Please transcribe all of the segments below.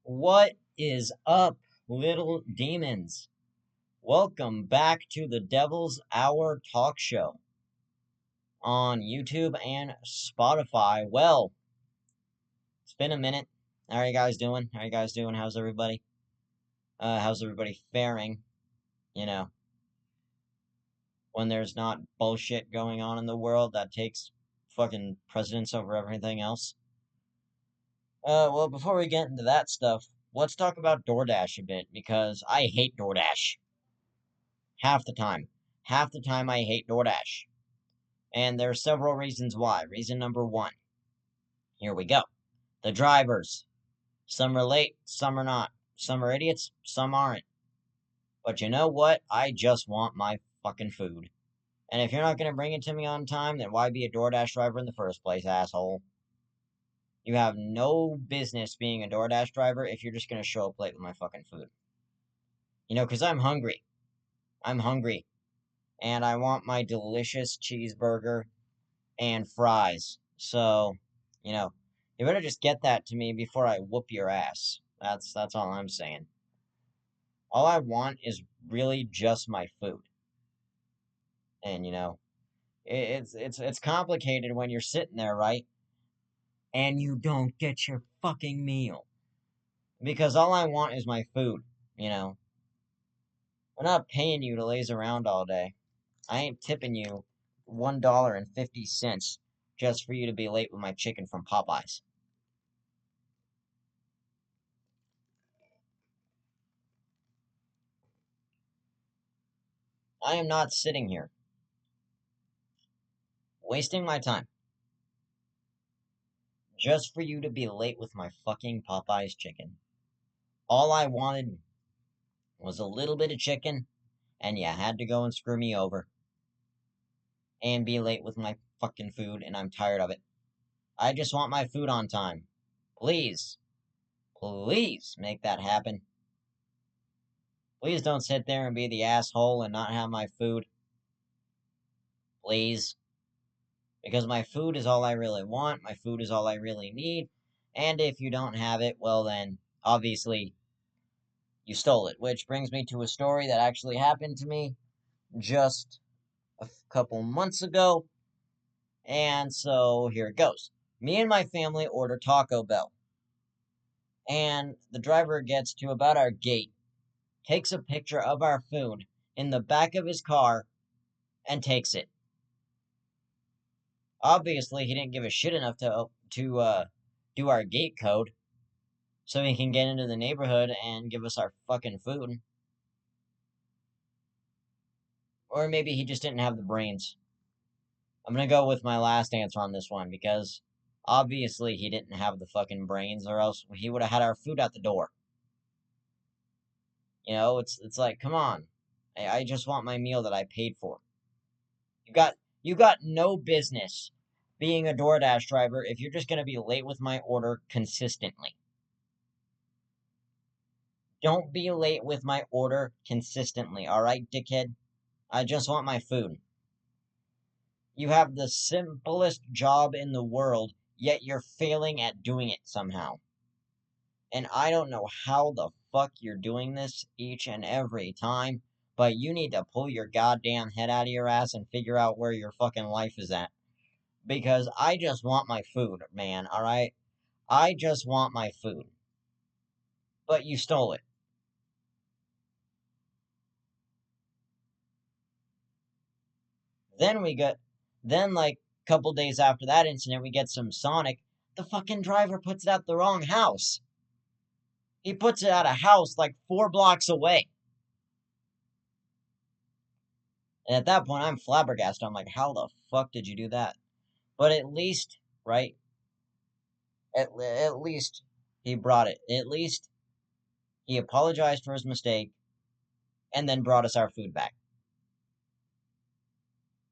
What is up, little demons? Welcome back to the Devil's Hour Talk Show on YouTube and Spotify. Well, it's been a minute. How are you guys doing? How's everybody? How's everybody faring? You know, when there's not bullshit going on in the world that takes fucking precedence over everything else. Well, before we get into that stuff, let's talk about Doordash a bit because I hate Doordash. Half the time. Half the time I hate DoorDash. And there are several reasons why. Reason number one. Here we go. The drivers. Some are late, some are not. Some are idiots, some aren't. But you know what? I just want my fucking food. And if you're not going to bring it to me on time, then why be a DoorDash driver in the first place, asshole? You have no business being a DoorDash driver if you're just going to show up late with my fucking food. Because I'm hungry. I'm hungry. And I want my delicious cheeseburger and fries. So, you better just get that to me before I whoop your ass. That's all I'm saying. All I want is really just my food. And it's complicated when you're sitting there, right? And you don't get your fucking meal. Because all I want is my food, I'm not paying you to laze around all day. I ain't tipping you $1.50 just for you to be late with my chicken from Popeyes. I am not sitting here wasting my time just for you to be late with my fucking Popeyes chicken. All I wanted was a little bit of chicken, and you had to go and screw me over and be late with my fucking food, and I'm tired of it. I just want my food on time. Please, please make that happen. Please don't sit there and be the asshole and not have my food. Please. Because my food is all I really want, my food is all I really need, and if you don't have it, well then, obviously, you stole it. Which brings me to a story that actually happened to me just a couple months ago, and so here it goes. Me and my family order Taco Bell, and the driver gets to about our gate, takes a picture of our food in the back of his car, and takes it. Obviously, he didn't give a shit enough to do our gate code so he can get into the neighborhood and give us our fucking food. Or maybe he just didn't have the brains. I'm gonna go with my last answer on this one because obviously he didn't have the fucking brains, or else he would have had our food at the door. It's like, come on. I just want my meal that I paid for. You got no business being a DoorDash driver if you're just gonna be late with my order consistently. Don't be late with my order consistently, alright, dickhead? I just want my food. You have the simplest job in the world, yet you're failing at doing it somehow. And I don't know how the fuck you're doing this each and every time, but you need to pull your goddamn head out of your ass and figure out where your fucking life is at. Because I just want my food, man, alright? I just want my food. But you stole it. Then like a couple days after that incident, we get some Sonic. The fucking driver puts it at the wrong house. He puts it at a house like 4 blocks away. And at that point, I'm flabbergasted. I'm like, how the fuck did you do that? But at least, right? At least he brought it. At least he apologized for his mistake and then brought us our food back.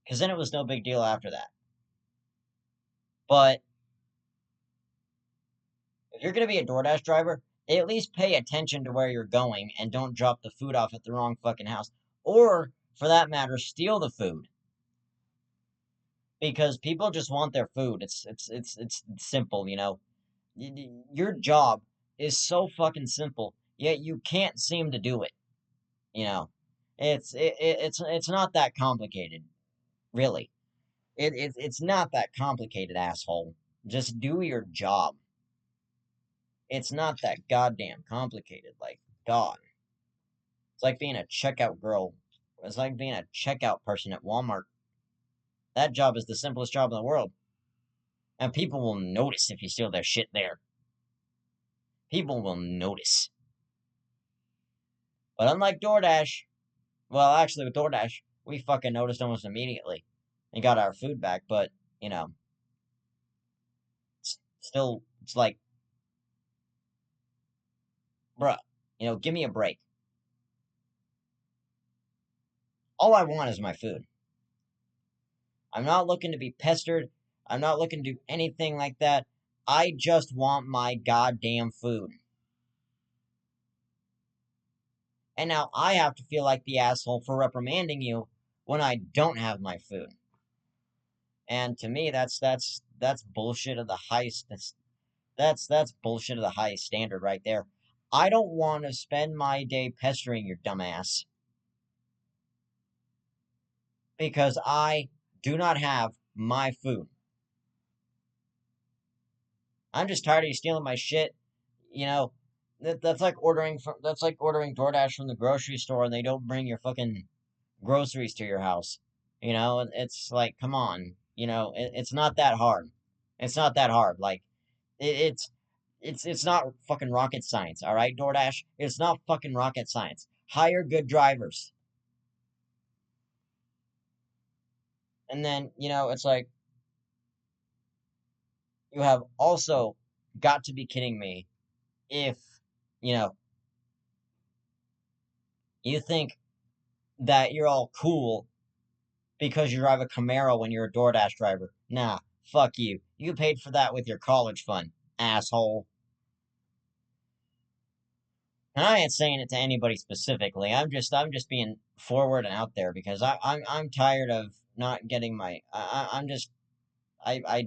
Because then it was no big deal after that. But if you're going to be a DoorDash driver, at least pay attention to where you're going and don't drop the food off at the wrong fucking house. Or, for that matter, steal the food. Because people just want their food. It's simple, Your job is so fucking simple, yet you can't seem to do it. You know, it's not that complicated, really. It's not that complicated, asshole. Just do your job. It's not that goddamn complicated. Like, God. It's like being a checkout girl. It's like being a checkout person at Walmart. That job is the simplest job in the world. And people will notice if you steal their shit there. People will notice. But unlike DoorDash, well, actually, with DoorDash, we fucking noticed almost immediately and got our food back. But, you know, still, it's like, bruh, give me a break. All I want is my food. I'm not looking to be pestered. I'm not looking to do anything like that. I just want my goddamn food. And now I have to feel like the asshole for reprimanding you when I don't have my food. And to me, that's bullshit of the highest. That's bullshit of the highest standard right there. I don't want to spend my day pestering your dumbass because I do not have my food. I'm just tired of you stealing my shit. You know, that's like ordering DoorDash from the grocery store and they don't bring your fucking groceries to your house. It's like, come on. It's not that hard. It's not that hard. Like, it, it's not fucking rocket science, all right, DoorDash? It's not fucking rocket science. Hire good drivers. And then, it's like, you have also got to be kidding me if, you know, you think that you're all cool because you drive a Camaro when you're a DoorDash driver. Nah, fuck you. You paid for that with your college fund, asshole. And I ain't saying it to anybody specifically. I'm just being forward and out there because I'm tired of not getting my. I'm just I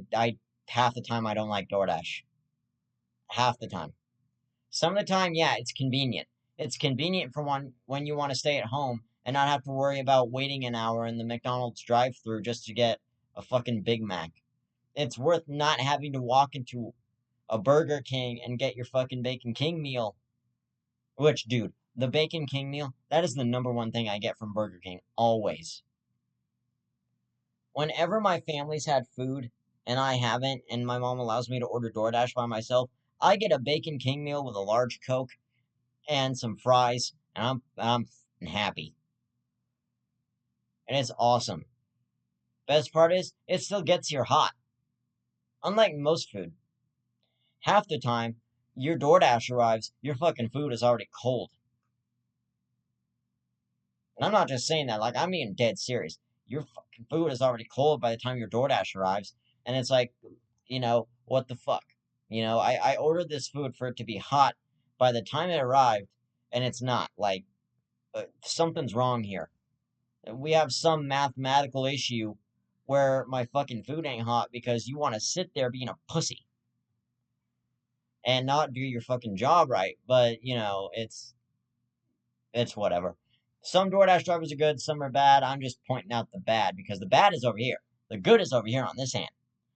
half the time I don't like DoorDash. Half the time. Some of the time, yeah, it's convenient. It's convenient for when you want to stay at home and not have to worry about waiting an hour in the McDonald's drive-through just to get a fucking Big Mac. It's worth not having to walk into a Burger King and get your fucking Bacon King meal. Which, dude, the Bacon King meal, that is the number one thing I get from Burger King, always. Whenever my family's had food and I haven't, and my mom allows me to order DoorDash by myself, I get a Bacon King meal with a large Coke and some fries, and I'm happy. And it's awesome. Best part is, it still gets here hot. Unlike most food. Half the time, your DoorDash arrives, your fucking food is already cold. And I'm not just saying that, like, I'm being dead serious. Your fucking food is already cold by the time your DoorDash arrives, and it's like, what the fuck? I ordered this food for it to be hot by the time it arrived, and it's not. Like, something's wrong here. We have some mathematical issue where my fucking food ain't hot because you want to sit there being a pussy and not do your fucking job right. But, it's whatever. Some DoorDash drivers are good, some are bad. I'm just pointing out the bad because the bad is over here. The good is over here on this hand.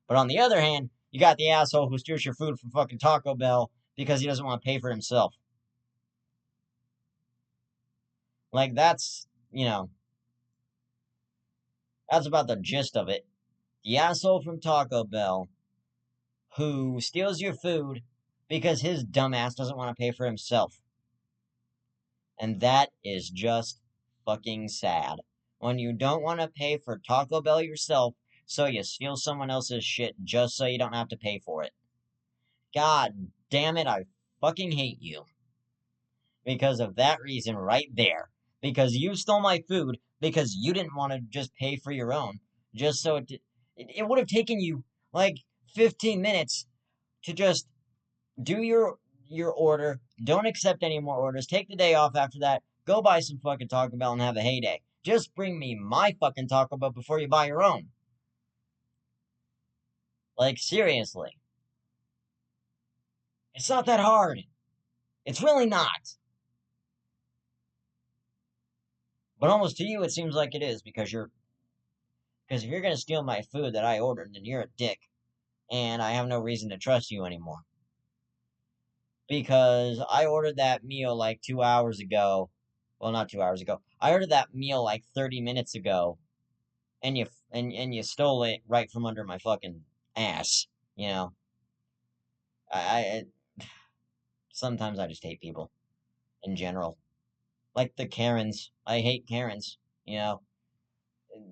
But on the other hand, you got the asshole who steals your food from fucking Taco Bell because he doesn't want to pay for it himself. Like, that's about the gist of it. The asshole from Taco Bell who steals your food because his dumbass doesn't want to pay for himself. And that is just fucking sad. When you don't want to pay for Taco Bell yourself, so you steal someone else's shit just so you don't have to pay for it. God damn it, I fucking hate you. Because of that reason right there. Because you stole my food because you didn't want to just pay for your own. Just so it would have taken you like 15 minutes to just do your order, don't accept any more orders, take the day off after that, go buy some fucking Taco Bell and have a heyday. Just bring me my fucking Taco Bell before you buy your own. Like, seriously. It's not that hard. It's really not. But almost to you, it seems like it is because if you're gonna steal my food that I ordered, then you're a dick, and I have no reason to trust you anymore. Because I ordered that meal like 2 hours ago. Well, not 2 hours ago. I ordered that meal like 30 minutes ago, and you stole it right from under my fucking ass. You know, I sometimes I just hate people in general, like the Karens. I hate Karens. You know,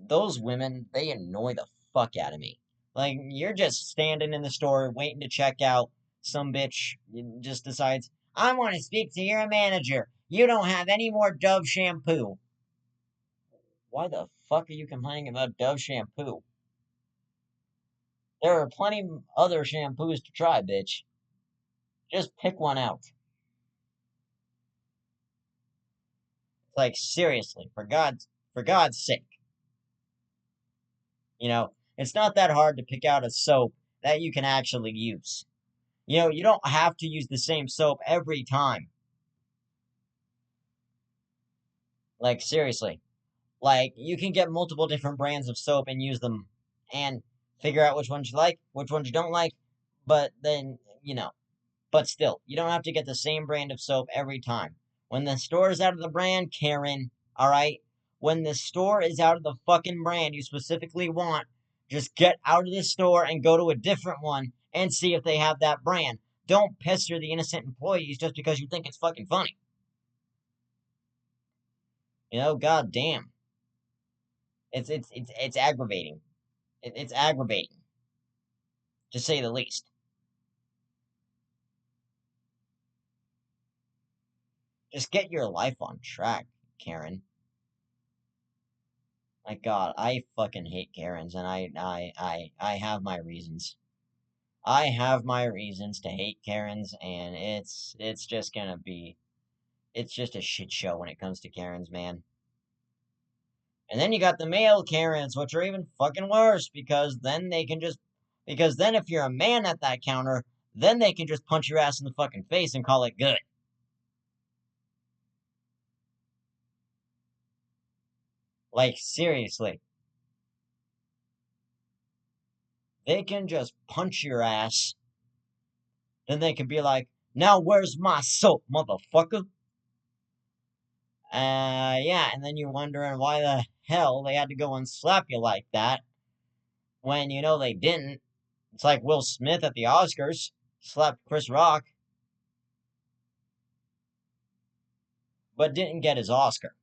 those women, they annoy the fuck out of me. Like, you're just standing in the store waiting to check out. Some bitch just decides, I want to speak to your manager. You don't have any more Dove shampoo. Why the fuck are you complaining about Dove shampoo? There are plenty of other shampoos to try, bitch. Just pick one out. Like, seriously, for God's sake. It's not that hard to pick out a soap that you can actually use. You don't have to use the same soap every time. Like, seriously. Like, you can get multiple different brands of soap and use them and figure out which ones you like, which ones you don't like, but then, but still, you don't have to get the same brand of soap every time. When the store is out of the brand, Karen, alright? When the store is out of the fucking brand you specifically want, just get out of the store and go to a different one and see if they have that brand. Don't pester the innocent employees just because you think it's fucking funny. God damn. It's aggravating. It's aggravating, to say the least. Just get your life on track, Karen. My God, I fucking hate Karens, and I have my reasons. I have my reasons to hate Karens, and it's just gonna be it's just a shit show when it comes to Karens, man. And then you got the male Karens, which are even fucking worse because then if you're a man at that counter, then they can just punch your ass in the fucking face and call it good. Like, seriously. They can just punch your ass. Then they can be like, now where's my soap, motherfucker? Yeah, and then you're wondering why the hell they had to go and slap you like that when you know they didn't. It's like Will Smith at the Oscars slapped Chris Rock, but didn't get his Oscar.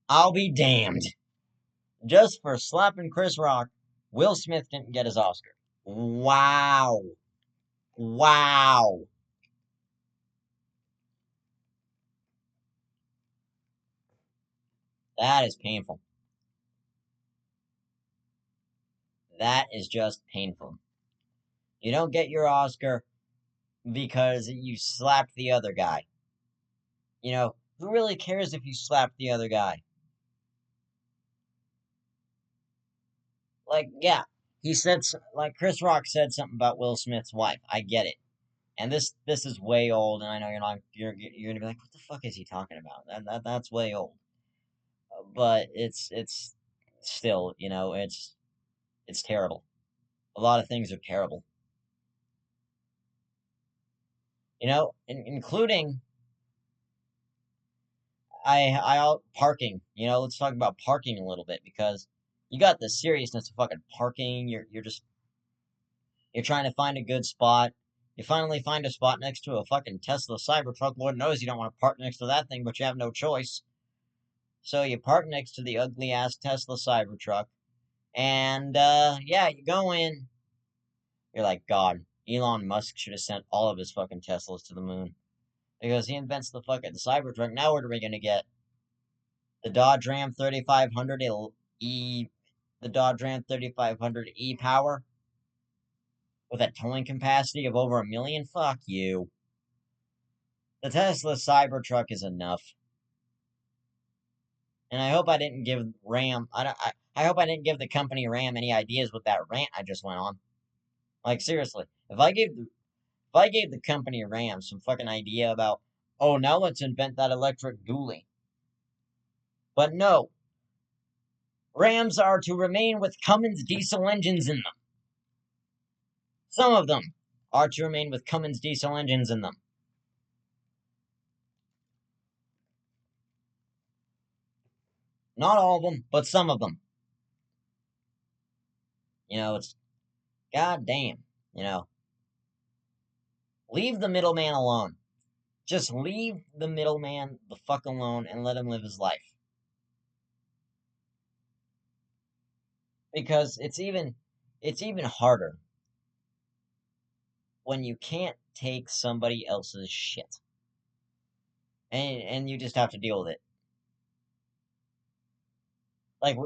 I'll be damned. Just for slapping Chris Rock, Will Smith didn't get his Oscar. Wow. Wow. That is painful. That is just painful. You don't get your Oscar because you slapped the other guy. Who really cares if you slapped the other guy? Like, yeah, like Chris Rock said something about Will Smith's wife. I get it, and this is way old, and I know you're gonna be like, what the fuck is he talking about? That's way old, but it's still, it's terrible. A lot of things are terrible, including parking. Let's talk about parking a little bit because you got the seriousness of fucking parking. You're trying to find a good spot. You finally find a spot next to a fucking Tesla Cybertruck. Lord knows you don't want to park next to that thing, but you have no choice. So you park next to the ugly ass Tesla Cybertruck, and yeah, you go in. You're like, God, Elon Musk should have sent all of his fucking Teslas to the moon because he invents the fucking Cybertruck. Now what are we gonna get? The Dodge Ram 3500 E, the Dodge Ram 3500 E Power with a towing capacity of over 1 million. Fuck you. The Tesla Cybertruck is enough. And I hope I didn't give Ram. I hope I didn't give the company Ram any ideas with that rant I just went on. Like, seriously, if I gave the company Ram some fucking idea about, oh, now let's invent that electric dually. But no, Rams are to remain with Cummins diesel engines in them. Some of them are to remain with Cummins diesel engines in them. Not all of them, but some of them. It's goddamn. You know, leave the middleman alone. Just leave the middleman the fuck alone and let him live his life. Because it's even harder when you can't take somebody else's shit. And you just have to deal with it. Like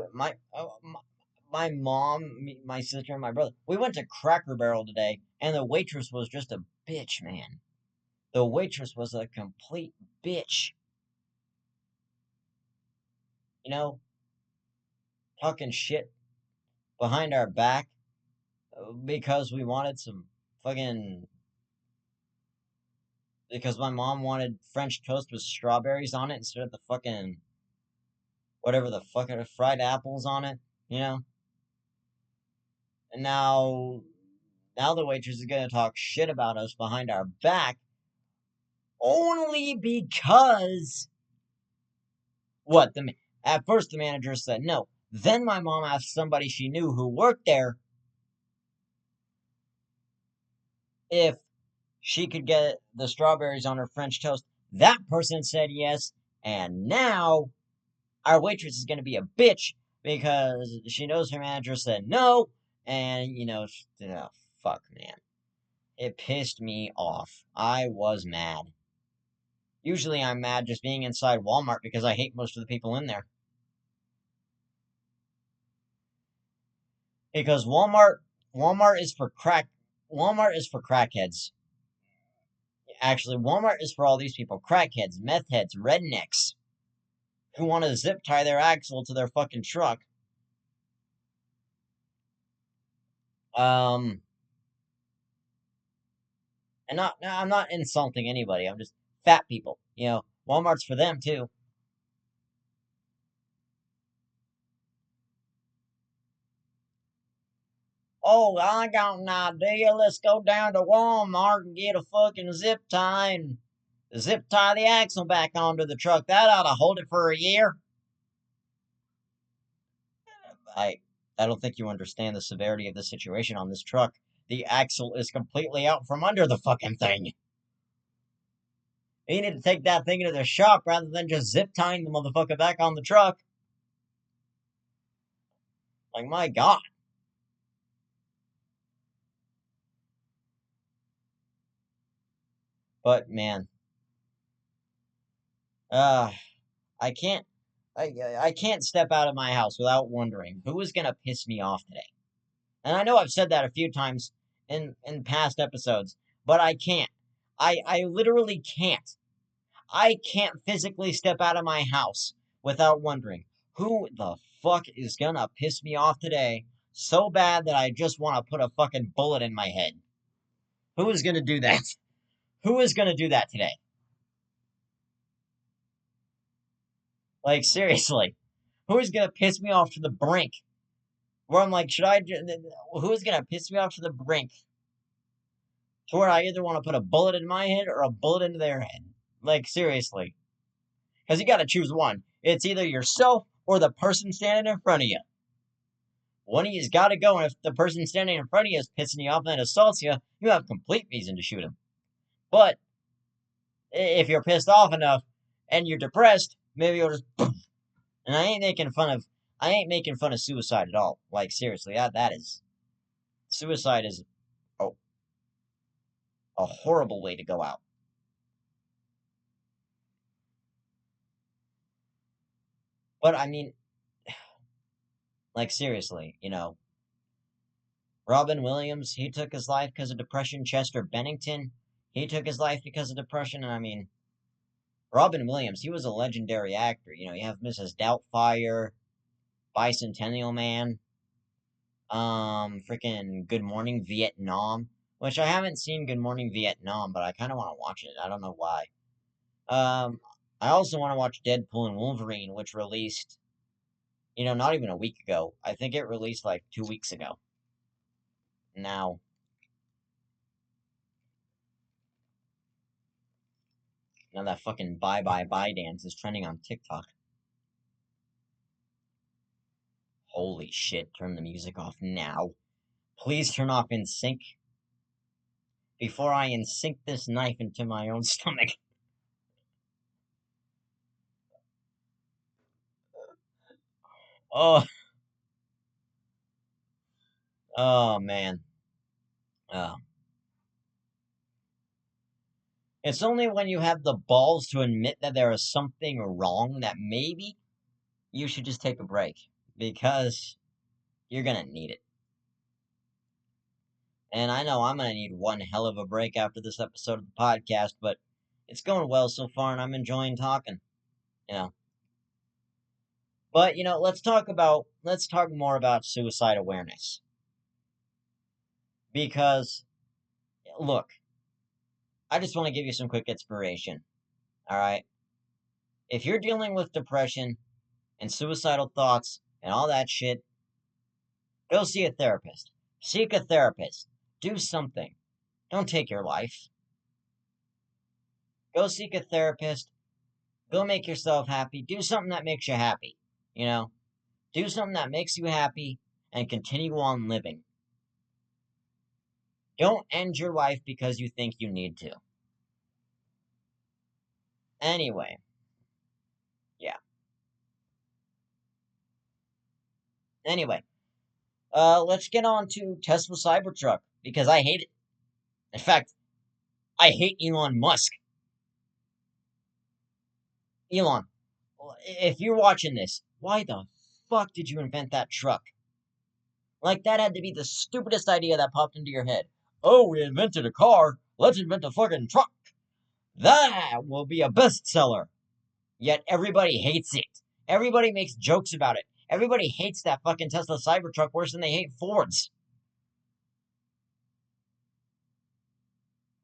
my mom, my sister, and my brother. We went to Cracker Barrel today, and the waitress was just a bitch, man. The waitress was a complete bitch. You know, talking shit behind our back because we wanted some fucking. Because my mom wanted French toast with strawberries on it instead of the fucking whatever the fuck are fried apples on it, you know? And now the waitress is gonna talk shit about us behind our back only because what the at first the manager said no. Then my mom asked somebody she knew who worked there if she could get the strawberries on her French toast. That person said yes, and now our waitress is going to be a bitch because she knows her manager said no, and fuck, man. It pissed me off. I was mad. Usually I'm mad just being inside Walmart because I hate most of the people in there. Because Walmart is for crackheads. Actually, Walmart is for all these people, crackheads, meth heads, rednecks, who want to zip tie their axle to their fucking truck. And I'm not insulting anybody. I'm just fat people. Walmart's for them too. Oh, I got an idea. Let's go down to Walmart and get a fucking zip tie and zip tie the axle back onto the truck. That ought to hold it for a year. I I don't think you understand the severity of the situation on this truck. The axle is completely out from under the fucking thing. You need to take that thing into the shop rather than just zip tying the motherfucker back on the truck. Like, my God. But, man, uh, I can't, I can't step out of my house without wondering who is gonna piss me off today. And I know I've said that a few times in past episodes, but I can't. I literally can't. I can't physically step out of my house without wondering who the fuck is gonna piss me off today so bad that I just want to put a fucking bullet in my head. Who is gonna do that? Who is gonna do that today? Like, seriously, who is gonna piss me off to the brink? Where I'm like, who is gonna piss me off to the brink? To where I either want to put a bullet in my head or a bullet into their head. Like, seriously. Because you gotta choose one. It's either yourself or the person standing in front of you. One of you's gotta go, and if the person standing in front of you is pissing you off and then assaults you, you have complete reason to shoot him. But if you're pissed off enough and you're depressed, maybe you'll just. And I ain't making fun of suicide at all. Like, seriously, that is suicide is a, a horrible way to go out. But I mean, like, seriously, Robin Williams, he took his life because of depression. Chester Bennington, he took his life because of depression. And I mean, Robin Williams, he was a legendary actor. You have Mrs. Doubtfire, Bicentennial Man. Freaking Good Morning Vietnam, which I haven't seen Good Morning Vietnam, but I kind of want to watch it. I don't know why. Um, I also want to watch Deadpool and Wolverine, which released, not even a week ago. I think it released like 2 weeks ago. Now that fucking bye bye bye dance is trending on TikTok. Holy shit, turn the music off now. Please turn off In Sync before I sink this knife into my own stomach. Oh, oh man. Oh. It's only when you have the balls to admit that there is something wrong that maybe you should just take a break because you're gonna need it. And I know I'm gonna need one hell of a break after this episode of the podcast, but it's going well so far and I'm enjoying talking, you know. But, let's talk more about suicide awareness. Because, look, I just want to give you some quick inspiration, all right? If you're dealing with depression and suicidal thoughts and all that shit, go see a therapist. Seek a therapist. Do something. Don't take your life. Go seek a therapist. Go make yourself happy. Do something that makes you happy. You know? Do something that makes you happy and continue on living. Don't end your life because you think you need to. Anyway, yeah. Anyway, let's get on to Tesla Cybertruck because I hate it. In fact, I hate Elon Musk. Elon, if you're watching this, why the fuck did you invent that truck? Like, that had to be the stupidest idea that popped into your head. Oh, we invented a car. Let's invent a fucking truck. That will be a bestseller. Yet everybody hates it. Everybody makes jokes about it. Everybody hates that fucking Tesla Cybertruck worse than they hate Fords.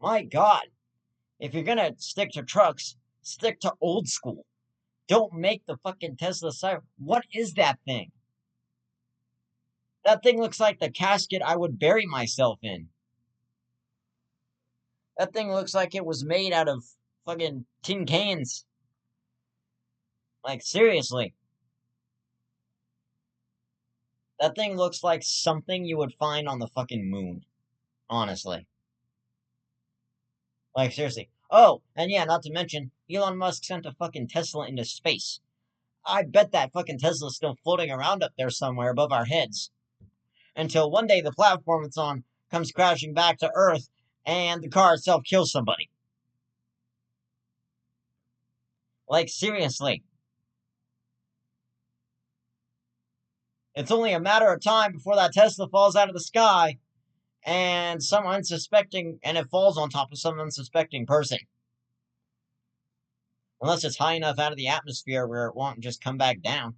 My God. If you're gonna stick to trucks, stick to old school. Don't make the fucking Tesla Cyber. What is that thing? That thing looks like the casket I would bury myself in. That thing looks like it was made out of fucking tin cans. Like, seriously. That thing looks like something you would find on the fucking moon. Honestly. Like, seriously. Oh, and yeah, not to mention, Elon Musk sent a fucking Tesla into space. I bet that fucking Tesla's still floating around up there somewhere above our heads. Until one day the platform it's on comes crashing back to Earth and the car itself kills somebody. Like, seriously. It's only a matter of time before that Tesla falls out of the sky and it falls on top of some unsuspecting person. Unless it's high enough out of the atmosphere where it won't just come back down.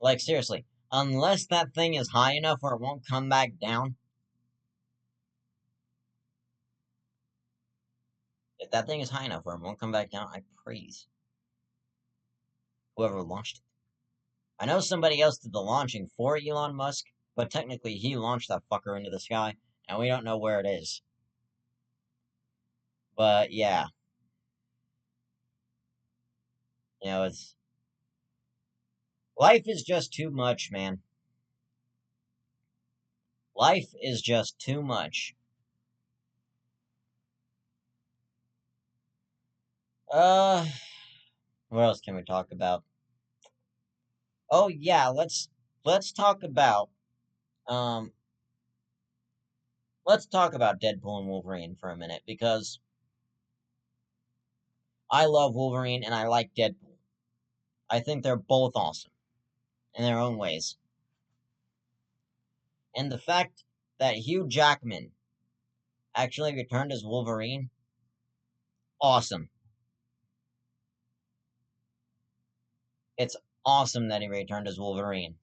Like, seriously. Unless that thing is high enough where it won't come back down. If that thing is high enough where it won't come back down, I praise whoever launched it. I know somebody else did the launching for Elon Musk, but technically he launched that fucker into the sky, and we don't know where it is. But yeah. It's... Life is just too much, man. Life is just too much. What else can we talk about? Oh yeah, let's talk about um let's talk about Deadpool and Wolverine for a minute because I love Wolverine and I like Deadpool. I think they're both awesome in their own ways. And the fact that Hugh Jackman actually returned as Wolverine, awesome. It's awesome that he returned as Wolverine,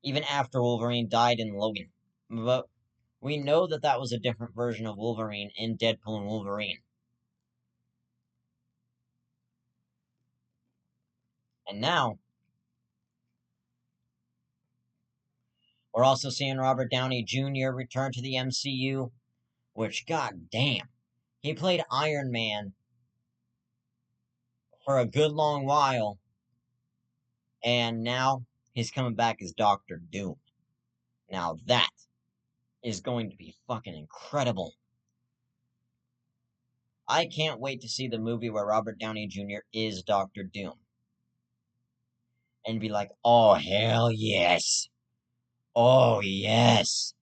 even after Wolverine died in Logan. But we know that that was a different version of Wolverine in Deadpool and Wolverine. And now, we're also seeing Robert Downey Jr. return to the MCU, which, god damn, he played Iron Man for a good long while, and now he's coming back as Doctor Doom. Now that is going to be fucking incredible. I can't wait to see the movie where Robert Downey Jr. is Doctor Doom. And be like, oh, hell yes. Oh, yes.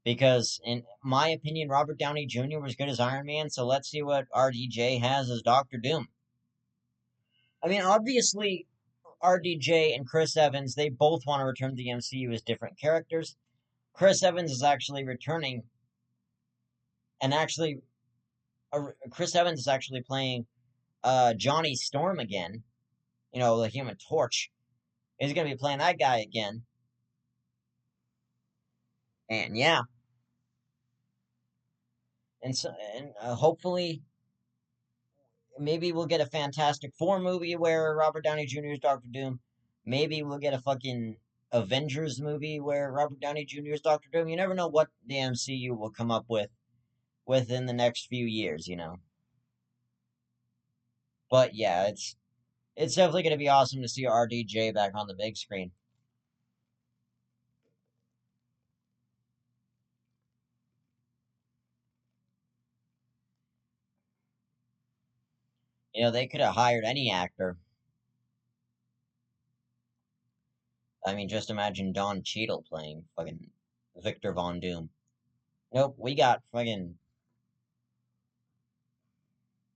Because, in my opinion, Robert Downey Jr. was good as Iron Man, so let's see what RDJ has as Doctor Doom. I mean, obviously, RDJ and Chris Evans, they both want to return to the MCU as different characters. Chris Evans is actually returning, and actually, Chris Evans is actually playing Johnny Storm again. You know, the Human Torch. He's going to be playing that guy again. And yeah. And so, and hopefully, maybe we'll get a Fantastic Four movie where Robert Downey Jr. is Doctor Doom. Maybe we'll get a fucking Avengers movie where Robert Downey Jr. is Doctor Doom. You never know what the MCU will come up with within the next few years, you know. But yeah, it's definitely going to be awesome to see RDJ back on the big screen. You know, they could have hired any actor. I mean, just imagine Don Cheadle playing fucking Victor Von Doom. Nope, we got fucking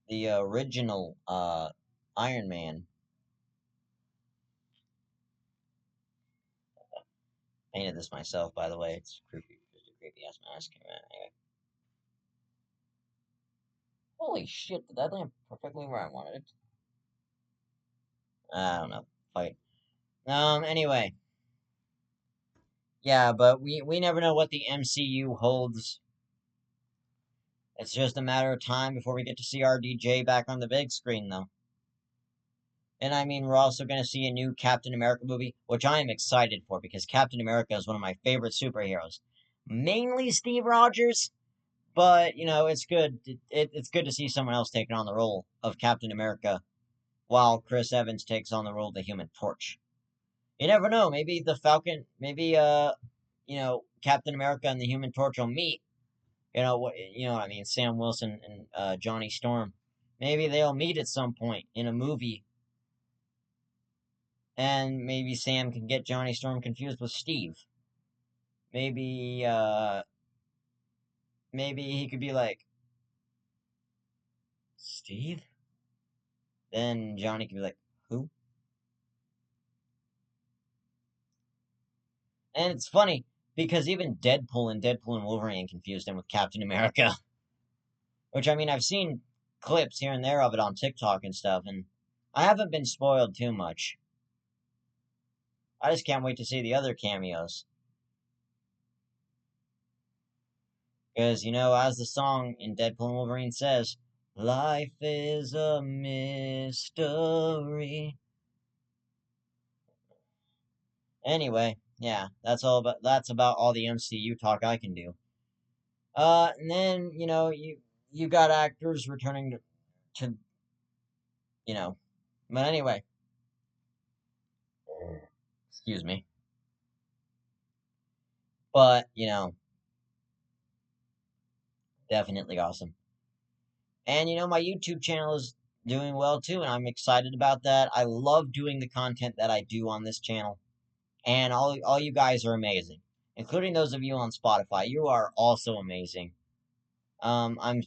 the original Iron Man. Painted this myself, by the way. It's creepy, just a creepy ass mask. Anyway. Holy shit! Did that land perfectly where I wanted it? I don't know. Fight. Anyway. Yeah, but we never know what the MCU holds. It's just a matter of time before we get to see RDJ back on the big screen, though. And I mean, we're also going to see a new Captain America movie, which I am excited for because Captain America is one of my favorite superheroes. Mainly Steve Rogers, but you know, it's good. It's good to see someone else taking on the role of Captain America, while Chris Evans takes on the role of the Human Torch. You never know. Maybe the Falcon, maybe you know, Captain America and the Human Torch will meet. You know what I mean? Sam Wilson and Johnny Storm. Maybe they'll meet at some point in a movie, and maybe Sam can get Johnny Storm confused with Steve. Maybe maybe he could be like, Steve? Then Johnny could be like, who? And it's funny because even Deadpool and Wolverine confused him with Captain America. Which, I mean, I've seen clips here and there of it on TikTok and stuff, and I haven't been spoiled too much. I just can't wait to see the other cameos. Because, you know, as the song in Deadpool and Wolverine says, life is a mystery. Anyway, yeah, that's about all the MCU talk I can do. And then, you know, you got actors returning to you know. But anyway, excuse me. But, you know, definitely awesome. And, you know, my YouTube channel is doing well too, and I'm excited about that. I love doing the content that I do on this channel. And all you guys are amazing, including those of you on Spotify. You are also amazing. Um, I'm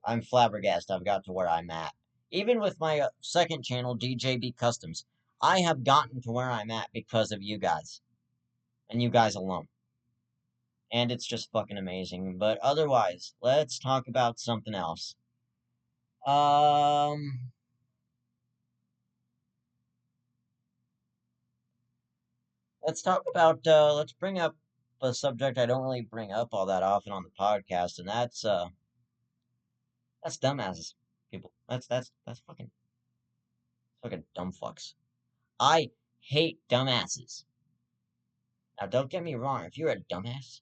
I'm flabbergasted I've got to where I'm at. Even with my second channel, DJB Customs, I have gotten to where I'm at because of you guys. And you guys alone. And it's just fucking amazing. But otherwise, let's talk about something else. Um, let's bring up a subject I don't really bring up all that often on the podcast, and that's dumbasses, people. That's fucking dumb fucks. I hate dumbasses. Now, don't get me wrong. If you're a dumbass,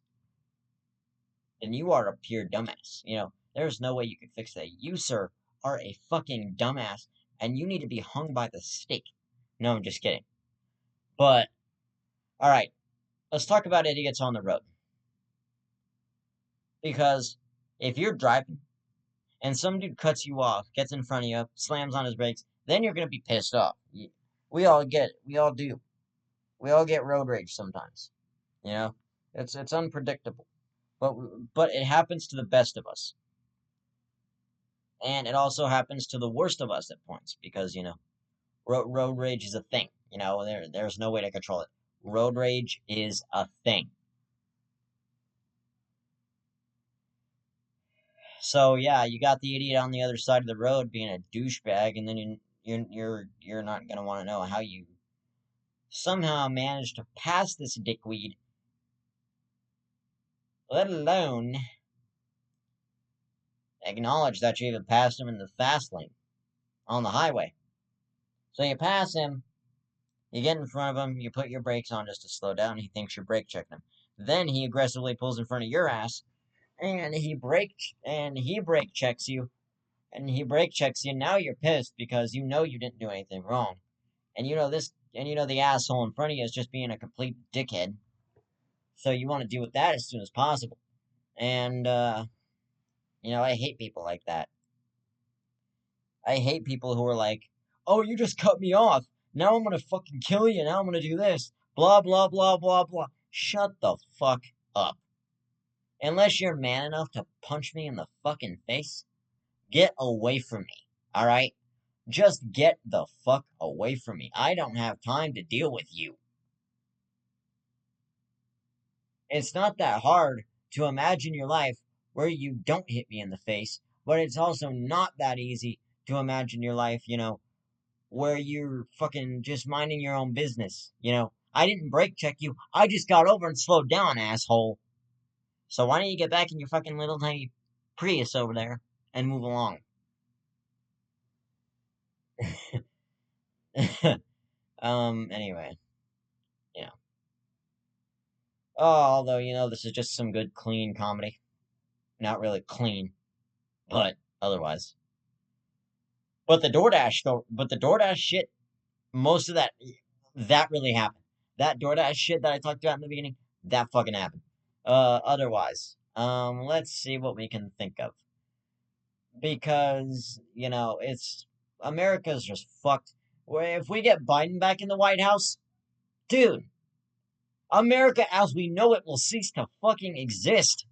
then you are a pure dumbass. There's no way you can fix that. You, sir, are a fucking dumbass, and you need to be hung by the stake. No, I'm just kidding. But, alright, let's talk about idiots on the road. Because if you're driving and some dude cuts you off, gets in front of you, slams on his brakes, then you're gonna be pissed off. We all get it. We all do. We all get road rage sometimes. You know, it's unpredictable, but it happens to the best of us, and it also happens to the worst of us at points because road rage is a thing. There's no way to control it. Road rage is a thing. So yeah, you got the idiot on the other side of the road being a douchebag, and then you're not gonna want to know how you somehow managed to pass this dickweed, let alone acknowledge that you even passed him in the fast lane on the highway. So you pass him, you get in front of him, you put your brakes on just to slow down. He thinks you're brake checking him. Then he aggressively pulls in front of your ass, and he brake checks you, and he brake checks you. Now you're pissed because you know you didn't do anything wrong. And the asshole in front of you is just being a complete dickhead. So you want to deal with that as soon as possible. And I hate people like that. I hate people who are like, "Oh, you just cut me off. Now I'm gonna fucking kill you. Now I'm gonna do this. Blah blah blah blah blah." Shut the fuck up. Unless you're man enough to punch me in the fucking face, get away from me. All right? Just get the fuck away from me. I don't have time to deal with you. It's not that hard to imagine your life where you don't hit me in the face, but it's also not that easy to imagine your life, where you're fucking just minding your own business. I didn't brake check you. I just got over and slowed down, asshole. So why don't you get back in your fucking little tiny Prius over there and move along? Anyway, you know. Oh, although, this is just some good, clean comedy. Not really clean, but otherwise. But the DoorDash shit, most of that really happened. That DoorDash shit that I talked about in the beginning, that fucking happened. Otherwise, let's see what we can think of. Because, it's America's just fucked. If we get Biden back in the White House, dude, America as we know it will cease to fucking exist.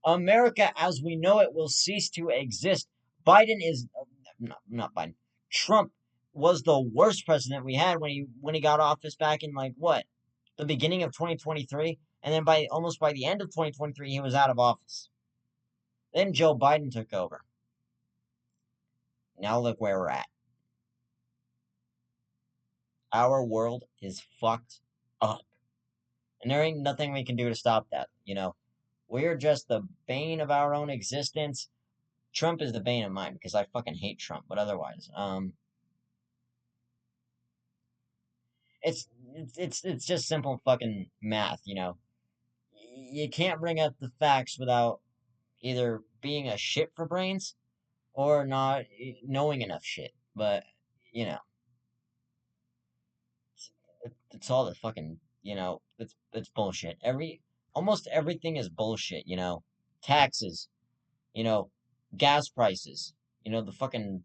America as we know it will cease to exist. Biden is not Biden. Trump was the worst president we had when he got office back in like what? The beginning of 2023, and then by the end of 2023 he was out of office. Then Joe Biden took over. Now look where we're at. Our world is fucked up. And there ain't nothing we can do to stop that, We're just the bane of our own existence. Trump is the bane of mine because I fucking hate Trump, but otherwise, it's just simple fucking math, You can't bring up the facts without either being a shit for brains or not knowing enough shit. But you know, it's all the fucking it's bullshit. Almost everything is bullshit. Taxes, you know, gas prices, the fucking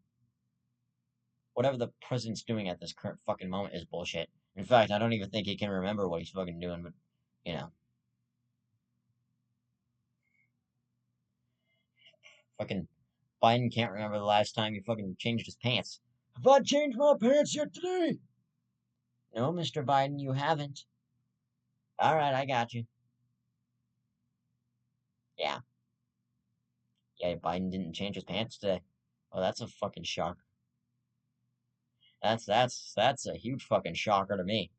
whatever the president's doing at this current fucking moment is bullshit. In fact, I don't even think he can remember what he's fucking doing, but you know, fucking Biden can't remember the last time he fucking changed his pants. Have I changed my pants yet today? No, Mr. Biden, you haven't. All right, I got you. Yeah. Yeah, Biden didn't change his pants today. Oh, that's a fucking shock. That's a huge fucking shocker to me.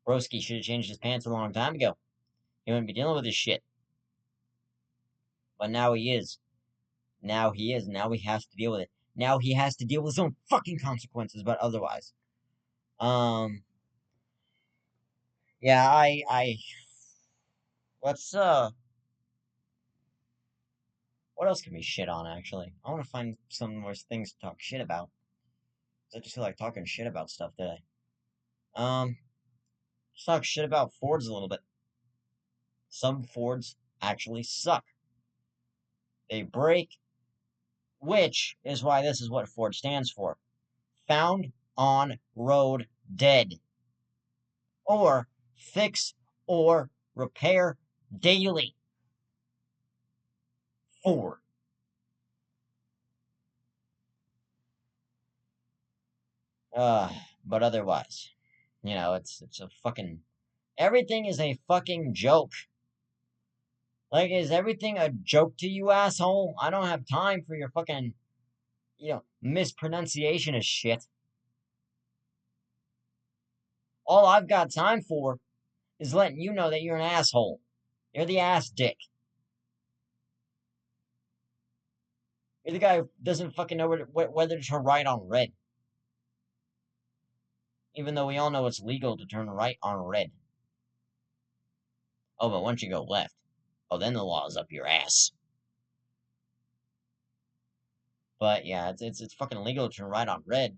Broski should have changed his pants a long time ago. He wouldn't be dealing with this shit. But now he is. Now he is. Now he has to deal with it. Now he has to deal with his own fucking consequences, but otherwise. Yeah, let's, what else can we shit on, actually? I want to find some more things to talk shit about. I just feel like talking shit about stuff today. Let's talk shit about Fords a little bit. Some Fords actually suck. They break, which is why this is what Ford stands for. Found on road dead. Or fix or repair daily. Ford. But otherwise, it's a fucking, everything is a fucking joke. Like, is everything a joke to you, asshole? I don't have time for your fucking, mispronunciation of shit. All I've got time for is letting you know that you're an asshole. You're the ass dick. You're the guy who doesn't fucking know whether to turn right on red. Even though we all know it's legal to turn right on red. Oh, but once you go left, then the law is up your ass. But yeah, it's fucking illegal to turn right on red.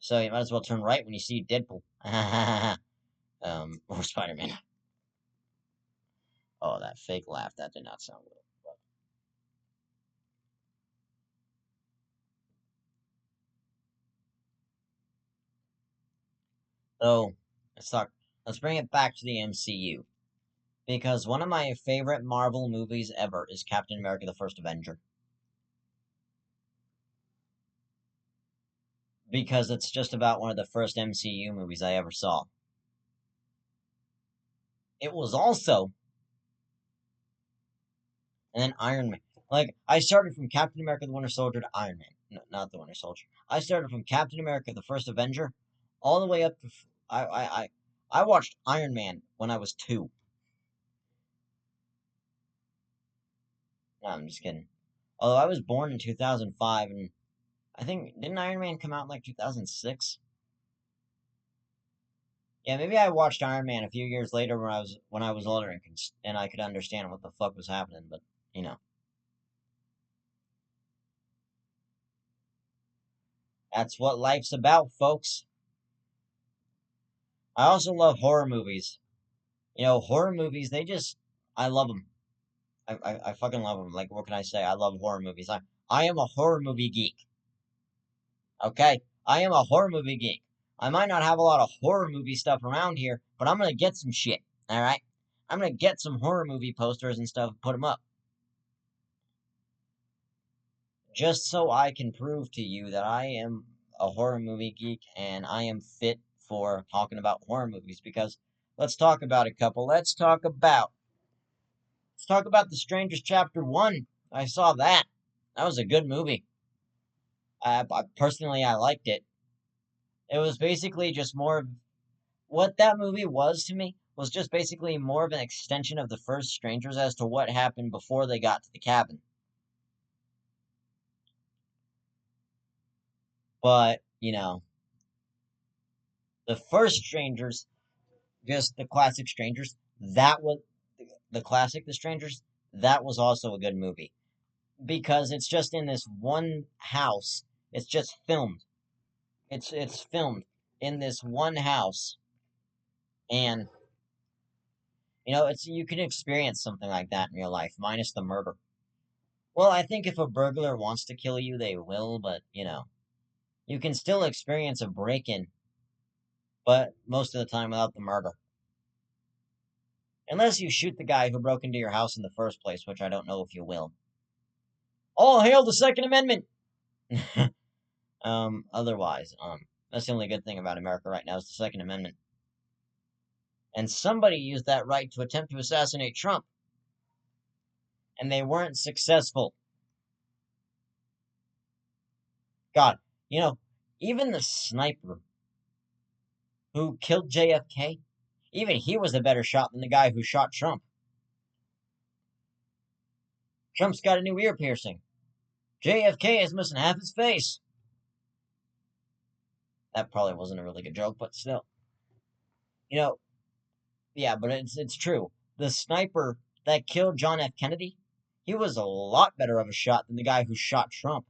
So you might as well turn right when you see Deadpool. Or Spider-Man. Oh, that fake laugh, that did not sound good. So, let's bring it back to the MCU. Because one of my favorite Marvel movies ever is Captain America: The First Avenger. Because it's just about one of the first MCU movies I ever saw. It was also, and then Iron Man. Like, I started from Captain America: The Winter Soldier to Iron Man. No, not the Winter Soldier. I started from Captain America: The First Avenger, all the way up to I watched Iron Man when I was 2. No, I'm just kidding. Although I was born in 2005, and I think didn't Iron Man come out in like 2006? Yeah, maybe I watched Iron Man a few years later when I was older and I could understand what the fuck was happening. But that's what life's about, folks. I also love horror movies. Horror movies, I love them. I fucking love them. Like, what can I say? I love horror movies. I am a horror movie geek. Okay? I am a horror movie geek. I might not have a lot of horror movie stuff around here, but I'm gonna get some shit. Alright? I'm gonna get some horror movie posters and stuff and put them up. Just so I can prove to you that I am a horror movie geek and I am fit for talking about horror movies because let's talk about a couple. Let's talk about The Strangers Chapter 1. I saw that. That was a good movie. Personally, I liked it. It was basically just more of what that movie was to me was just basically more of an extension of the first Strangers as to what happened before they got to the cabin. But, the first Strangers, just the classic Strangers, that was the classic The Strangers, that was also a good movie. Because it's just in this one house. It's just filmed. It's filmed in this one house. And you can experience something like that in real life, minus the murder. Well, I think if a burglar wants to kill you, they will, but you can still experience a break-in, but most of the time without the murder. Unless you shoot the guy who broke into your house in the first place, which I don't know if you will. All hail the Second Amendment! Otherwise, that's the only good thing about America right now is the Second Amendment. And somebody used that right to attempt to assassinate Trump. And they weren't successful. God, Even the sniper who killed JFK, even he was a better shot than the guy who shot Trump. Trump's got a new ear piercing. JFK is missing half his face. That probably wasn't a really good joke, but still. You know, yeah, but it's true. The sniper that killed John F. Kennedy, he was a lot better of a shot than the guy who shot Trump.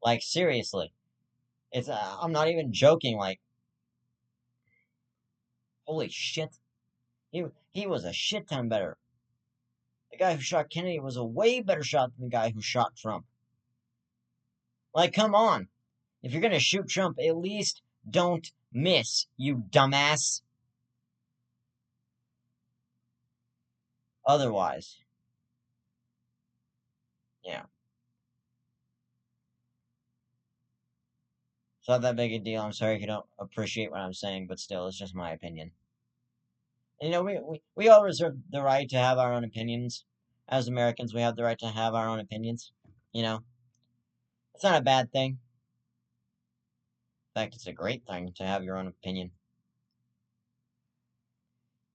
Like, seriously. It's I'm not even joking, like, holy shit. He was a shit ton better. The guy who shot Kennedy was a way better shot than the guy who shot Trump. Like, come on. If you're gonna shoot Trump, at least don't miss, you dumbass. Otherwise, yeah. It's not that big a deal. I'm sorry if you don't appreciate what I'm saying, but still, it's just my opinion. And, we all reserve the right to have our own opinions. As Americans, we have the right to have our own opinions. You know, it's not a bad thing. In fact, it's a great thing to have your own opinion.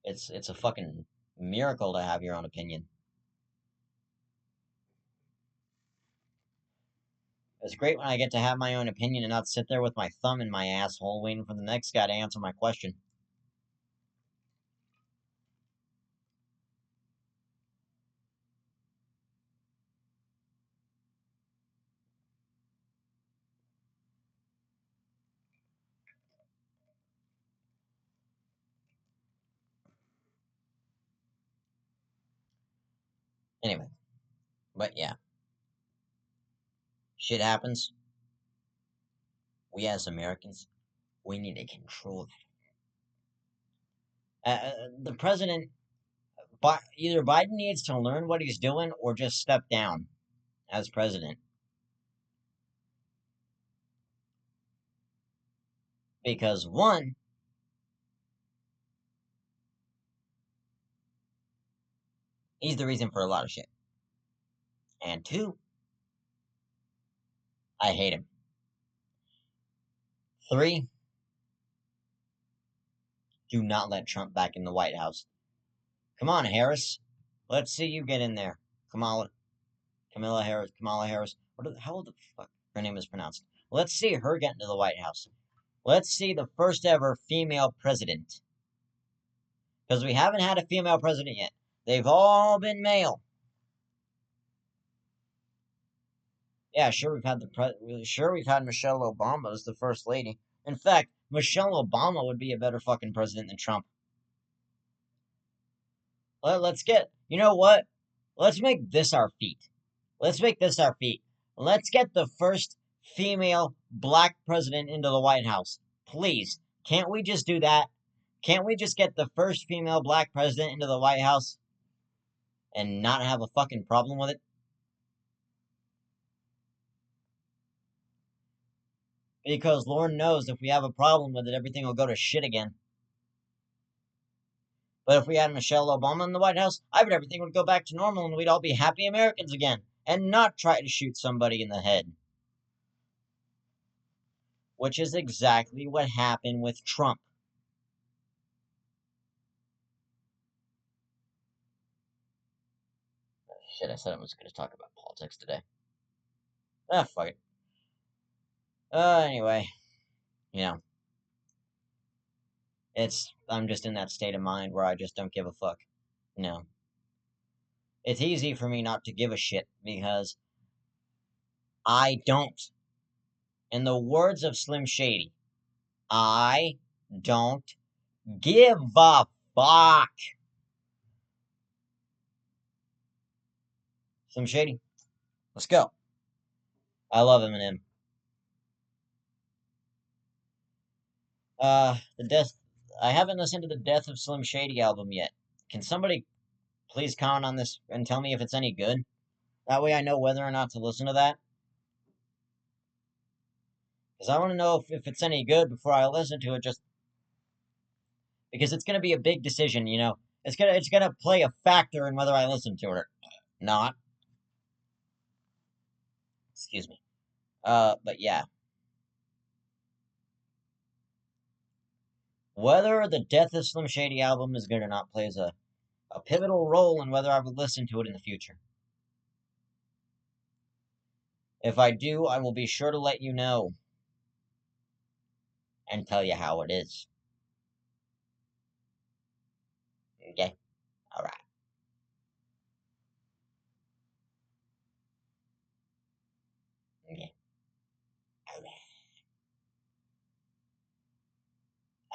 It's a fucking miracle to have your own opinion. It's great when I get to have my own opinion and not sit there with my thumb in my asshole waiting for the next guy to answer my question. Anyway, but yeah. Shit happens. We as Americans, we need to control that. The president, either Biden needs to learn what he's doing or just step down as president. Because one, he's the reason for a lot of shit. And two, I hate him. Three, do not let Trump back in the White House. Come on, Harris. Let's see you get in there. Kamala Harris. How the fuck her name is pronounced? Let's see her get into the White House. Let's see the first ever female president. Because we haven't had a female president yet. They've all been male. Yeah, sure we've had Michelle Obama as the first lady. In fact, Michelle Obama would be a better fucking president than Trump. Let's get, you know what? Let's make this our feat. Let's make this our feat. Let's get the first female black president into the White House. Please. Can't we just do that? Can't we just get the first female black president into the White House and not have a fucking problem with it? Because Lord knows if we have a problem with it, everything will go to shit again. But if we had Michelle Obama in the White House, I bet everything would go back to normal and we'd all be happy Americans again and not try to shoot somebody in the head. Which is exactly what happened with Trump. Shit, I said I was going to talk about politics today. Ah, fuck it. Anyway, you know, I'm just in that state of mind where I just don't give a fuck. No. It's easy for me not to give a shit because I don't. In the words of Slim Shady, I don't give a fuck. Slim Shady, let's go. I love Eminem. The death. I haven't listened to the Death of Slim Shady album yet. Can somebody please comment on this and tell me if it's any good? That way I know whether or not to listen to that. Because I want to know if it's any good before I listen to it, just because it's going to be a big decision, you know. It's gonna play a factor in whether I listen to it or not. Excuse me. But yeah. Whether the Death of Slim Shady album is good or not plays a pivotal role in whether I would listen to it in the future. If I do, I will be sure to let you know and tell you how it is. Okay? Alright. Okay.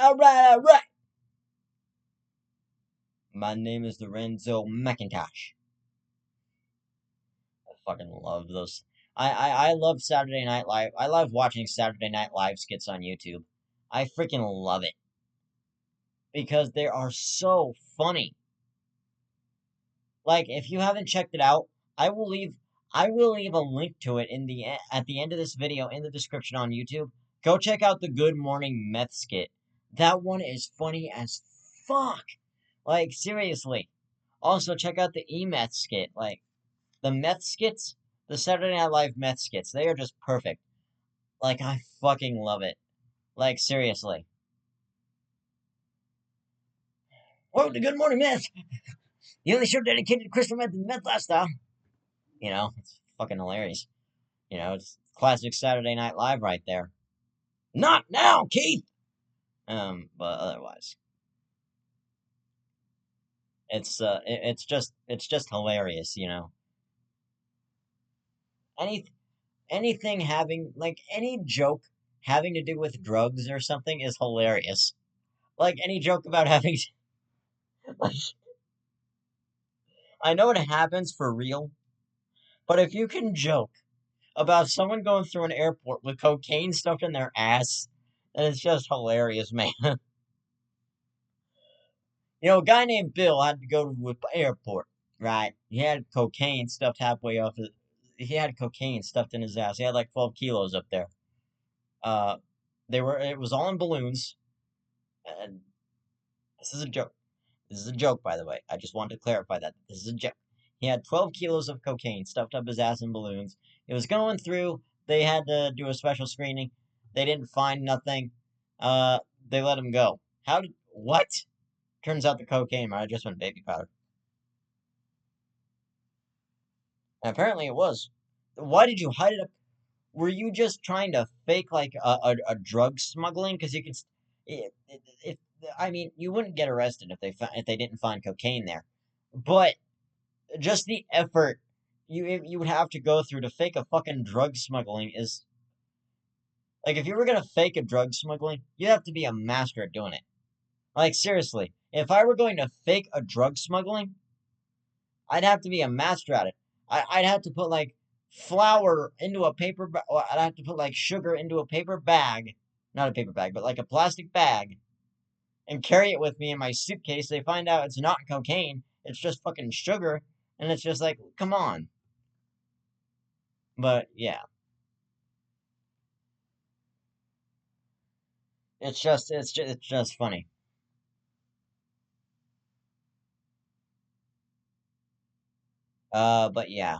Alright. Alright. My name is Lorenzo McIntosh. I fucking love those. I love Saturday Night Live. I love watching Saturday Night Live skits on YouTube. I freaking love it. Because they are so funny. Like, if you haven't checked it out, I will leave a link to it at the end of this video in the description on YouTube. Go check out the Good Morning Meth skit. That one is funny as fuck. Like, seriously. Also, check out the E-Meth skit. Like, the meth skits, the Saturday Night Live meth skits, they are just perfect. Like, I fucking love it. Like, seriously. Welcome to Good Morning Meth. The only show dedicated to crystal meth and meth lifestyle. You know, it's fucking hilarious. You know, it's classic Saturday Night Live right there. Not now, Keith! But otherwise. It's just hilarious, you know. Any anything having like any joke having to do with drugs or something is hilarious. Like any joke about having like I know it happens for real, but if you can joke about someone going through an airport with cocaine stuffed in their ass, then it's just hilarious, man. You know, a guy named Bill had to go to the airport, right? He had cocaine stuffed halfway off his. He had cocaine stuffed in his ass. He had like 12 kilos up there. Uh, It was all in balloons. And this is a joke. This is a joke, by the way. I just wanted to clarify that. This is a joke. He had 12 kilos of cocaine stuffed up his ass in balloons. It was going through. They had to do a special screening. They didn't find nothing. They let him go. What? Turns out the cocaine might have just been baby powder. And apparently it was. Why did you hide it up? Were you just trying to fake like a drug smuggling? Because you can, if I mean, you wouldn't get arrested if they didn't find cocaine there, but just the effort you would have to go through to fake a fucking drug smuggling is like if you were gonna fake a drug smuggling, you have to be a master at doing it. Like seriously, if I were going to fake a drug smuggling, I'd have to be a master at it. I'd have to put like flour into a paper bag, or I'd have to put like sugar into a paper bag, not a paper bag, but like a plastic bag, and carry it with me in my suitcase. They find out it's not cocaine, it's just fucking sugar, and it's just like, come on. But yeah, it's just funny. But yeah,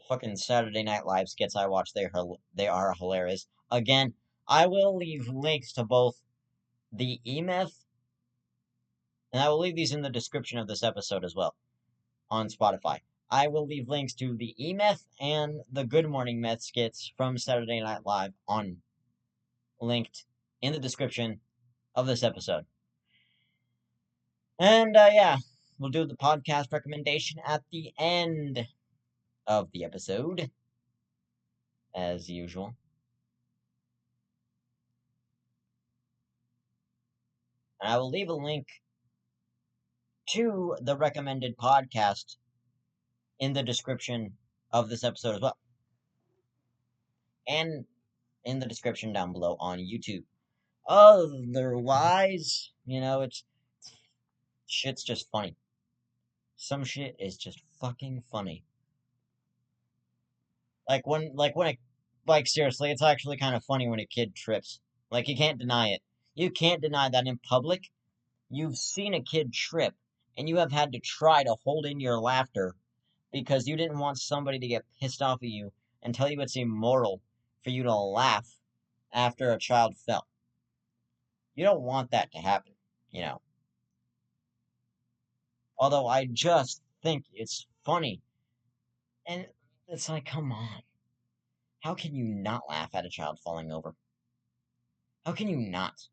fucking Saturday Night Live skits I watch, they are hilarious. Again, I will leave links to both the emeth, and I will leave these in the description of this episode as well on Spotify. I will leave links to the emeth and the Good Morning Meth skits from Saturday Night Live on linked in the description of this episode. And yeah, we'll do the podcast recommendation at the end of the episode, as usual. And I will leave a link to the recommended podcast in the description of this episode as well. And in the description down below on YouTube. Otherwise, you know, shit's just funny. Some shit is just fucking funny. Like seriously, it's actually kind of funny when a kid trips. Like you can't deny it. You can't deny that in public, you've seen a kid trip, and you have had to try to hold in your laughter because you didn't want somebody to get pissed off at you and tell you it's immoral for you to laugh after a child fell. You don't want that to happen, you know. Although I just think it's funny. And it's like, come on. How can you not laugh at a child falling over? How can you not?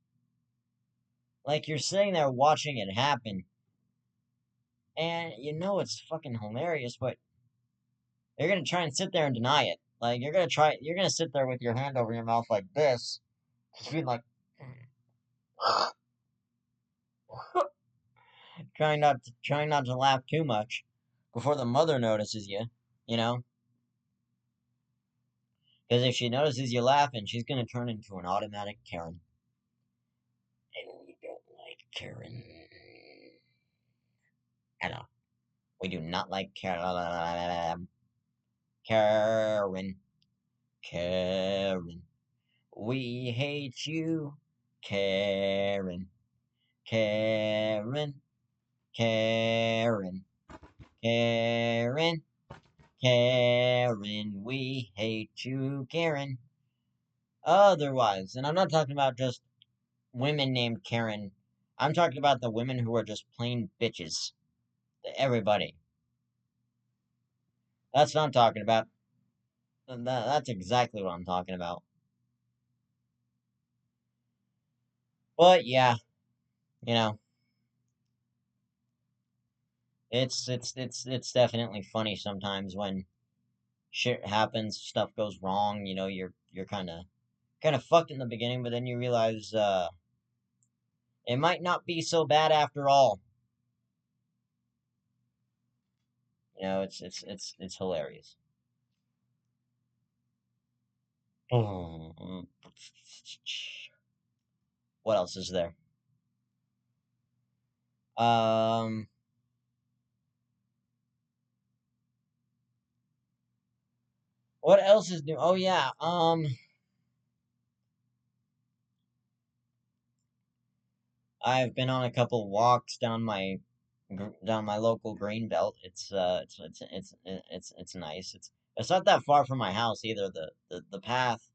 Like, you're sitting there watching it happen, and you know it's fucking hilarious, but you're gonna try and sit there and deny it. Like, you're gonna sit there with your hand over your mouth like this, just being like, trying not to laugh too much before the mother notices you, you know? Because if she notices you laughing, she's gonna turn into an automatic Karen. And we don't like Karen at all. We do not like Karen. Karen. Karen. We hate you, Karen. Karen. Karen. Karen. Karen. We hate you, Karen. Otherwise, and I'm not talking about just women named Karen. I'm talking about the women who are just plain bitches. Everybody. That's what I'm talking about. That's exactly what I'm talking about. But yeah, you know, it's definitely funny sometimes when shit happens, stuff goes wrong. You know, you're kind of fucked in the beginning, but then you realize it might not be so bad after all. You know, it's hilarious. What else is there? Um, what else is new? Oh yeah, I've been on a couple walks down my local green belt. It's nice. It's not that far from my house either. The path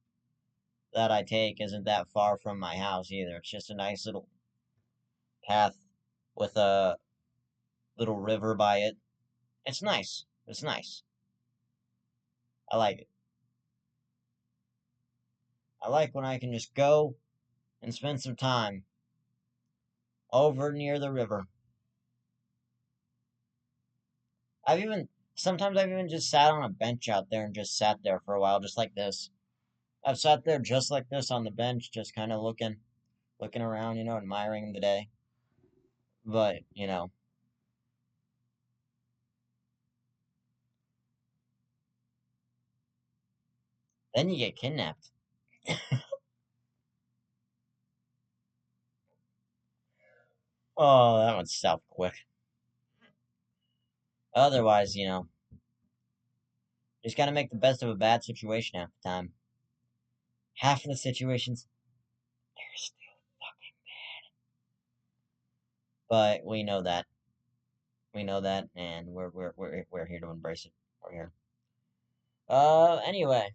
that I take isn't that far from my house either. It's just a nice little path with a little river by it. It's nice. It's nice. I like it. I like when I can just go and spend some time over near the river. Sometimes I've even just sat on a bench out there and just sat there for a while, just like this. I've sat there just like this on the bench, just kind of looking around, you know, admiring the day. But, you know, then you get kidnapped. Oh, that would stop quick. Otherwise, you know, just gotta make the best of a bad situation half the time. Half of the situations, they're still fucking. But we know that. We know that, and we're here to embrace it. We're here. Anyway,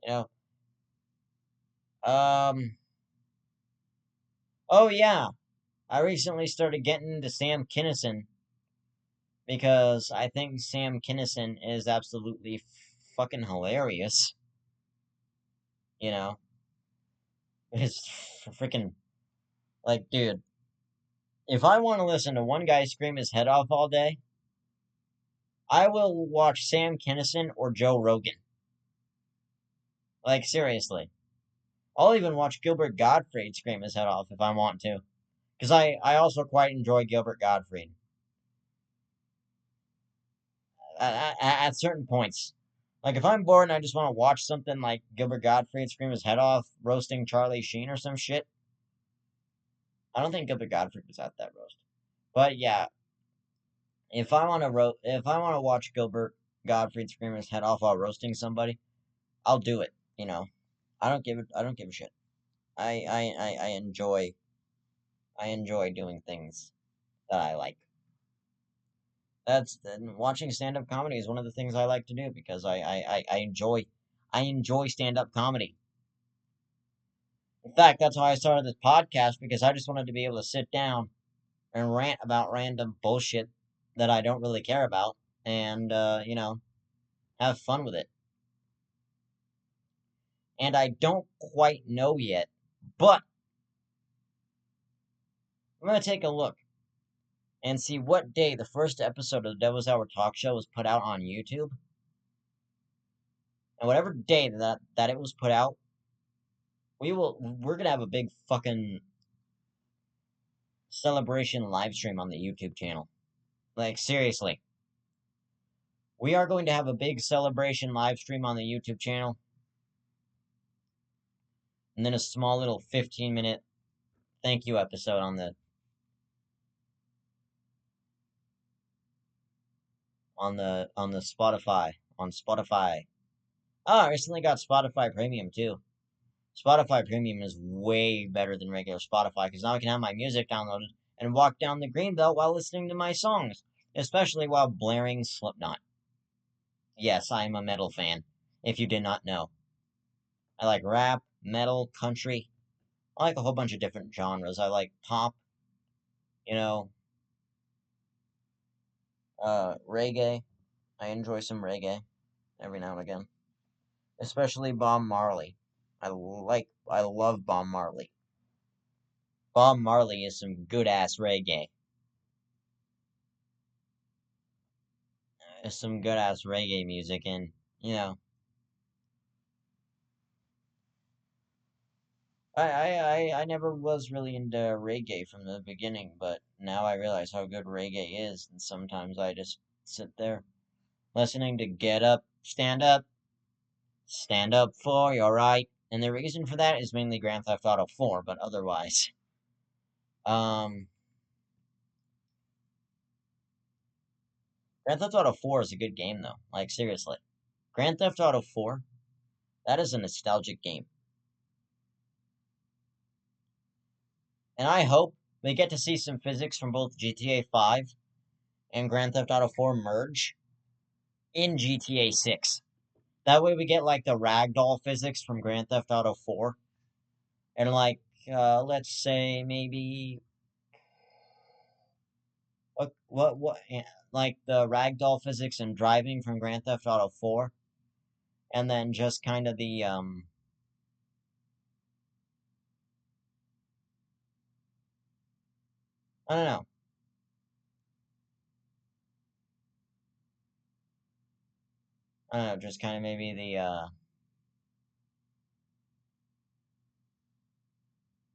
you know, um, oh yeah, I recently started getting into Sam Kinison because I think Sam Kinison is absolutely fucking hilarious. You know, it's freaking like, dude, if I want to listen to one guy scream his head off all day, I will watch Sam Kinison or Joe Rogan. Like, seriously. I'll even watch Gilbert Gottfried scream his head off if I want to. Because I also quite enjoy Gilbert Gottfried. At certain points. Like, if I'm bored and I just want to watch something like Gilbert Gottfried scream his head off roasting Charlie Sheen or some shit, I don't think Gilbert Gottfried was at that roast. But yeah, if I want to watch Gilbert Gottfried scream his head off while roasting somebody, I'll do it. You know, I don't give a shit. I enjoy doing things that I like. Watching stand-up comedy is one of the things I like to do because I enjoy stand-up comedy. In fact, that's why I started this podcast because I just wanted to be able to sit down and rant about random bullshit that I don't really care about and have fun with it. And I don't quite know yet, but I'm going to take a look and see what day the first episode of the Devil's Hour Talk Show was put out on YouTube. And whatever day that it was put out, we're going to have a big fucking celebration live stream on the YouTube channel. Like, seriously. We are going to have a big celebration live stream on the YouTube channel. And then a small little 15-minute thank you episode on the Spotify. On Spotify. Oh, I recently got Spotify Premium too. Spotify Premium is way better than regular Spotify because now I can have my music downloaded and walk down the greenbelt while listening to my songs, especially while blaring Slipknot. Yes, I am a metal fan, if you did not know. I like rap, metal, country. I like a whole bunch of different genres. I like pop, you know, reggae. I enjoy some reggae every now and again, especially Bob Marley. I love Bob Marley. Bob Marley is some good ass reggae. It's some good ass reggae music, and you know, I never was really into reggae from the beginning, but now I realize how good reggae is, and sometimes I just sit there listening to Stand Up for Your Right, and the reason for that is mainly Grand Theft Auto 4, but otherwise, um, Grand Theft Auto 4 is a good game though. Like seriously, Grand Theft Auto 4, that is a nostalgic game, and I hope we get to see some physics from both GTA 5 and Grand Theft Auto 4 merge in GTA 6. That way we get like the ragdoll physics from Grand Theft Auto 4 and like let's say maybe like the ragdoll physics and driving from Grand Theft Auto 4 and then just kind of the I don't know. I don't know, just kind of maybe the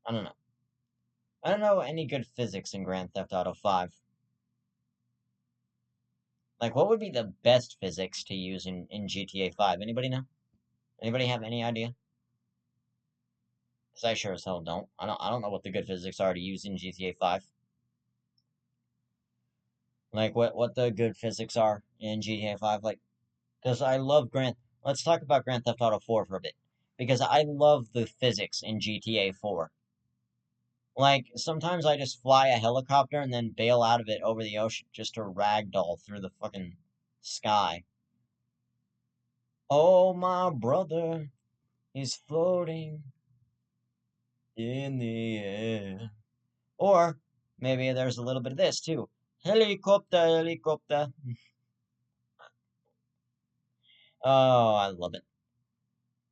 I don't know. I don't know any good physics in Grand Theft Auto 5. Like what would be the best physics to use in GTA 5? Anybody know? Anybody have any idea? Because I sure as hell don't. I don't know what the good physics are to use in GTA 5. Like what the good physics are in GTA 5. Like, because I love Let's talk about Grand Theft Auto 4 for a bit. Because I love the physics in GTA 4. Like, sometimes I just fly a helicopter and then bail out of it over the ocean just to ragdoll through the fucking sky. Oh, my brother is floating in the air. Or maybe there's a little bit of this too. Helicopter, helicopter. Oh, I love it.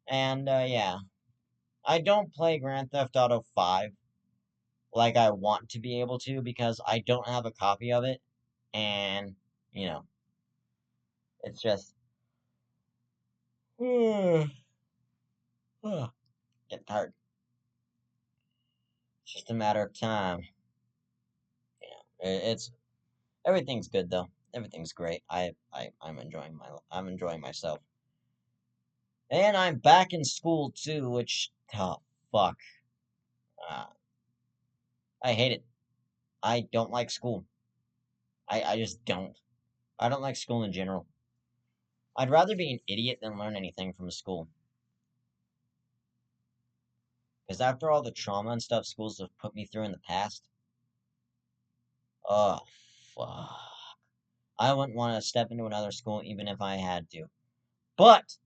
And yeah, I don't play Grand Theft Auto 5 like I want to be able to because I don't have a copy of it. And, you know, it's just get tired. It's just a matter of time. You know, it's everything's good though. Everything's great. I'm enjoying myself. And I'm back in school too, which oh fuck. Uh, I hate it. I don't like school. I just don't. I don't like school in general. I'd rather be an idiot than learn anything from school. Because after all the trauma and stuff schools have put me through in the past, oh, fuck. I wouldn't want to step into another school even if I had to. But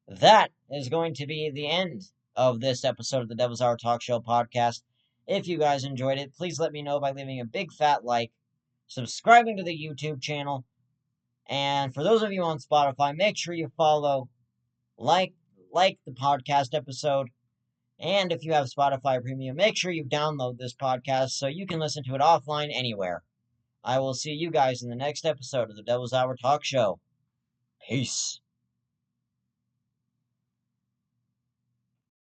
that is going to be the end of this episode of the Devil's Hour Talk Show podcast. If you guys enjoyed it, please let me know by leaving a big fat like, subscribing to the YouTube channel, and for those of you on Spotify, make sure you follow, like the podcast episode, and if you have Spotify Premium, make sure you download this podcast so you can listen to it offline anywhere. I will see you guys in the next episode of the Devil's Hour Talk Show. Peace.